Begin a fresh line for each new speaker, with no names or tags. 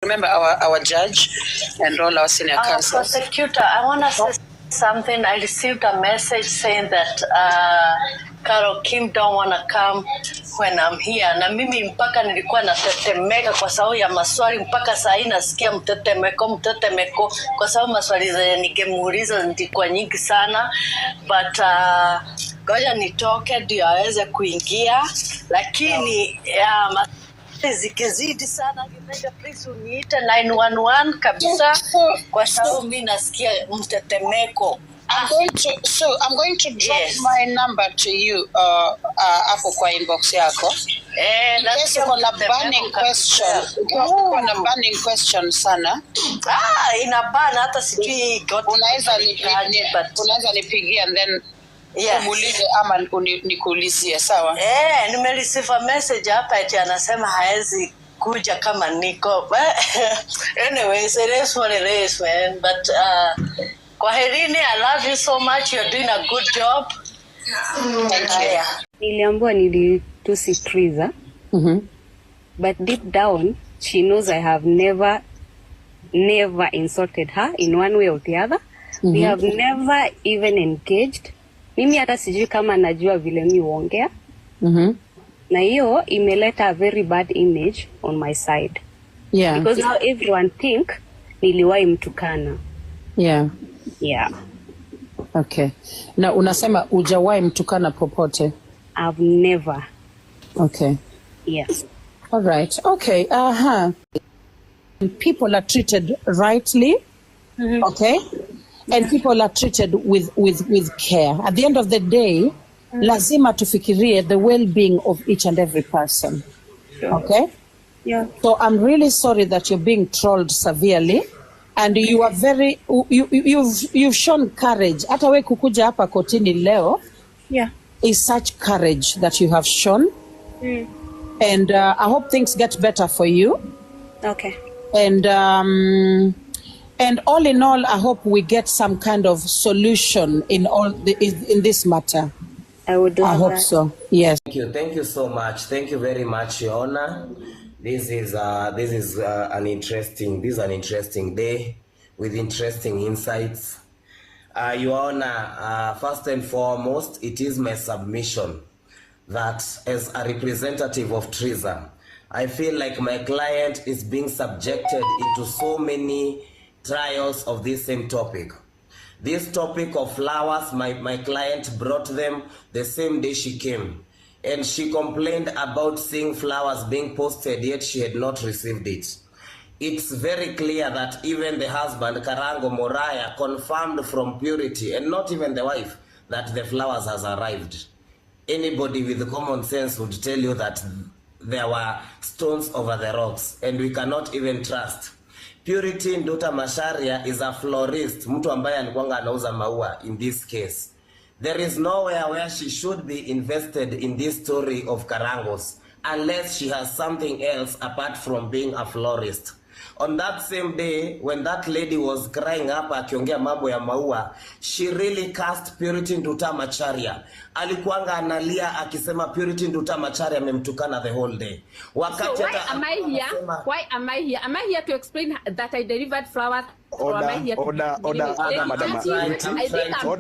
remember our judge and all our senior counsels.
Prosecutor, I want to say something. I received a message saying that Carol Kim don't want to come when I'm here. Na mimi mpaka nilikuwa natetemeka kwa sababu ya maswali, mpaka saa hii nasikia mtetemeko kwa sababu maswali zenye ningemuuliza zilikuwa nyingi sana. But ngoja nitoke ndio aweze kuingia, lakini zikizidi sana nimega please uniite 911 kabisa kwa sababu mimi nasikia mtetemeko.
I'm going to drop my number to you hapo kwa inbox yako. Let's go na burning question. Kuna burning question sana.
Inabana hata sijui
unaweza nipigia and then umulize ama nikuulizie, sawa?
Nimereceive a message hapa eti anasema haezi kuja kama niko. Anyways, it is what it is, man. But kwaherini, I love you so much. You're doing a good job.
Thank you.
Niliambiwa nilitusi Trizah. But deep down, she knows I have never insulted her in one way or the other. We have never even engaged. Mimi hata sijui kama najua vile mimi huongea. Na hiyo imeleta a very bad image on my side.
Yeah.
Because now everyone think niliwahi mtukana.
Yeah.
Yeah.
Okay. Na unasema hujawahi mtukana popote?
I've never.
Okay.
Yes.
All right. Okay. People are treated rightly. Okay. And people are treated with care. At the end of the day, lazima tufikirie the well-being of each and every person.
Sure.
Okay?
Yeah.
So I'm really sorry that you're being trolled severely, and you are you've shown courage. Hata we kukuja hapa kotini leo, is such courage that you have shown. And I hope things get better for you.
Okay.
And all in all, I hope we get some kind of solution in this matter.
I would love
I hope
that.
so. Yes.
Thank you so much. Thank you very much, Your Honor. This is an interesting day with interesting insights. Your Honor, first and foremost, it is my submission that as a representative of Trizah, I feel like my client is being subjected into so many trials of this same topic. This topic of flowers, my client brought them the same day she came, and she complained about seeing flowers being posted, yet she had not received it. It's very clear that even the husband, Karango Moraya, confirmed from Purity, and not even the wife, that the flowers has arrived. Anybody with common sense would tell you that there were stones over the rocks, and we cannot even trust. Purity Nduta Masharia is a florist, mtu ambaye alikuwa anauza maua in this case. There is nowhere where she should be invested in this story of Karangos unless she has something else apart from being a florist. On that same day, when that lady was crying up akiongea mambo ya maua, she really cast Purity Nduta Macharia. Alikuanga analia akisema Purity Nduta Macharia amemtukana the whole day.
Wakati so why am I here? Why am I here? Am I here to explain that I delivered flowers?
Order, madam.